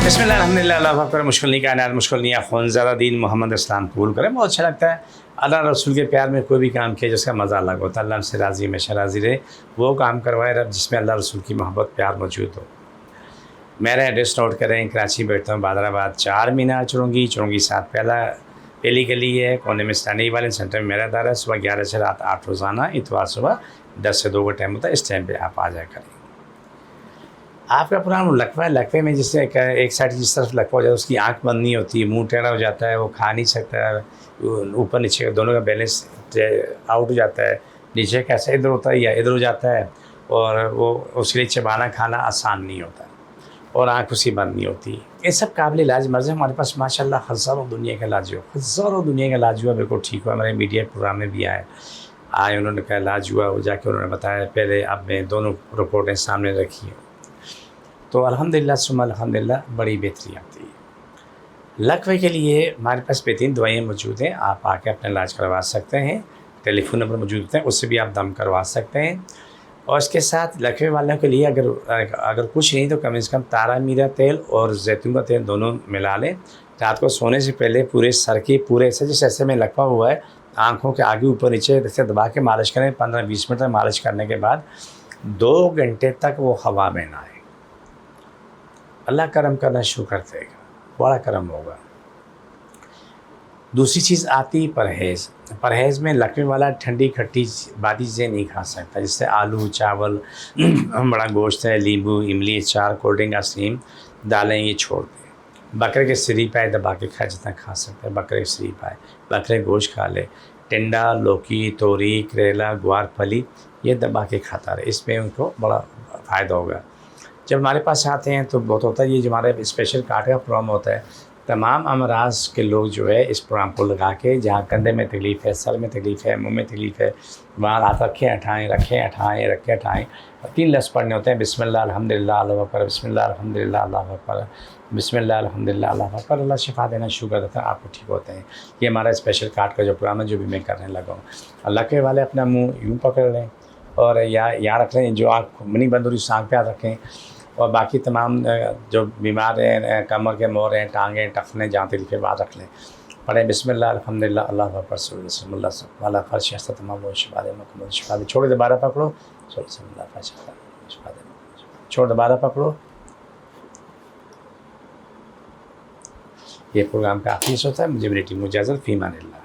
बिस्मिल्लाह अल्हम्दुलिल्लाह अल्लाह अकबर। मुश्किल नहीं कायनात मुश्किल नहीं ख़ुन ज़रा दीन मोहम्मद इस्लाम कबूल करें। बहुत अच्छा लगता है अल्लाह रसूल के प्यार में कोई भी काम किया जिसका मज़ा अलग होता है। अल्लाह से राज़ी हमेशा राज़ी रहे, वो काम करवाए रब जिसमें अल्लाह रसूल की मोहब्बत प्यार मौजूद हो। मेरा एड्रेस नोट करें, कराची बैठता हूँ, बादराबाद 4 मीनार चुरंगी 7 पहली गली है, कोने में स्टैंडिंग वाले सेंटर में मेरा दारा। सुबह 11 से रात 8 रोज़ाना, इतवार सुबह 10 से 2 का टाइम होता है। इस टाइम पर आप आ जाया करें। आपका पुराना लकवा है, लकवे में जिससे एक साइड जिस तरफ लकवा हो जाता है उसकी आंख बंद नहीं होती, मुंह टेढ़ा हो जाता है, वो खा नहीं सकता है, ऊपर नीचे दोनों का बैलेंस आउट हो जाता है, नीचे कैसे इधर होता है या इधर हो जाता है, और वो उसके लिए चबाना खाना आसान नहीं होता और आँख उसकी बंद नहीं होती। ये सब काबिल इलाज मर्ज़ है। हमारे पास माशाल्लाह हज़ारों दुनिया का इलाज हुआ, हज़ारों दुनिया का इलाज हुआ, बिल्कुल ठीक हुआ। हमारे मीडिया प्रोग्राम में भी आए उन्होंने कहा इलाज हुआ, वो जाके उन्होंने बताया। पहले अब मैं दोनों रिपोर्टें सामने रखी हैं, तो अल्हम्दुलिल्लाह सुम्मा अल्हम्दुलिल्लाह बड़ी बेहतरी आती है। लकवे के लिए हमारे पास बेहतरीन दवाइयाँ मौजूद हैं, आप आके अपना इलाज करवा सकते हैं। टेलीफोन नंबर मौजूद होते हैं, उससे भी आप दम करवा सकते हैं। और इसके साथ लकवे वालों के लिए अगर कुछ नहीं तो कम से कम तारा मीरा तेल और जैतून का तेल दोनों मिला लें। रात को सोने से पहले पूरे सर के पूरे जैसे में लकवा हुआ है, आँखों के आगे ऊपर नीचे जैसे दबा के मालिश करें। 15-20 मिनट तक मालिश करने के बाद 2 घंटे तक वो हवा में ना आए। अल्लाह करम करना शुरू कर देगा, बड़ा करम होगा। दूसरी चीज़ आती परहेज़। परहेज़ में लकवे वाला ठंडी खट्टी बादी चीज़ें नहीं खा सकता, जिससे आलू चावल बड़ा गोश्त है, नींबू इमली अचार कोल्ड ड्रिंक आइसक्रीम दालें ये छोड़ दें। बकरे के सिरी पाए दबा के खाए जितना खा सकते हैं, बकरे के सिरी पाए, बकरे गोश्त खा ले। टिंडा लौकी तोरी करेला ग्वार फली ये दबा के खाता रहे, इसमें उनको बड़ा फ़ायदा होगा। जब हमारे पास आते हैं तो बहुत होता है, ये जो हमारे स्पेशल कार्ड का प्रोग्राम होता है, तमाम अमराज के लोग जो है इस प्रोग्राम को लगा के, जहाँ कंधे में तकलीफ़ है, सर में तकलीफ़ है, मुंह में तकलीफ़ है, वहाँ हाथ रखें हटाएँ, रखें हटाएँ, रखें हटाएँ। 3 लफ्ज़ पढ़ने होते हैं, बिस्मिल्लाह अल्हम्दुलिल्लाह अल्लाहु अकबर, बिस्मिल्लाह अल्हम्दुलिल्लाह अल्लाहु अकबर, बिस्मिल्लाह अल्हम्दुलिल्लाह अल्लाहु अकबर। अल्लाह शिफा देना शुरू कर देता है, आपको ठीक होते हैं। ये हमारा स्पेशल कार्ड का जो प्रोग्राम है, जो भी मैं करने लगा हूँ। अल्लाह के वाले अपना मुँह यूँ पकड़ लें और या यहाँ रख लें, जो आँख नहीं बंद हो रही उस आँख पे हाथ रखें। और बाकी तमाम जो बीमार हैं, कमर के मोर हैं, टांगें टखने जहाँ तकलीफ़ है वहाँ रख लें। पढ़ें बिस्मिल्लाह अल्हम्दुलिल्लाह अल्लाहु अकबर वाला फर्श तमाम वो शिफा दे मुकम्मल शिफा दे। छोड़ दोबारा पकड़ो, छोड़ दोबारा पकड़ो। ये प्रोग्राम का आखिरी होता है। मुझे मेरी टीम इजाज़त, फ़ी अमानिल्लाह।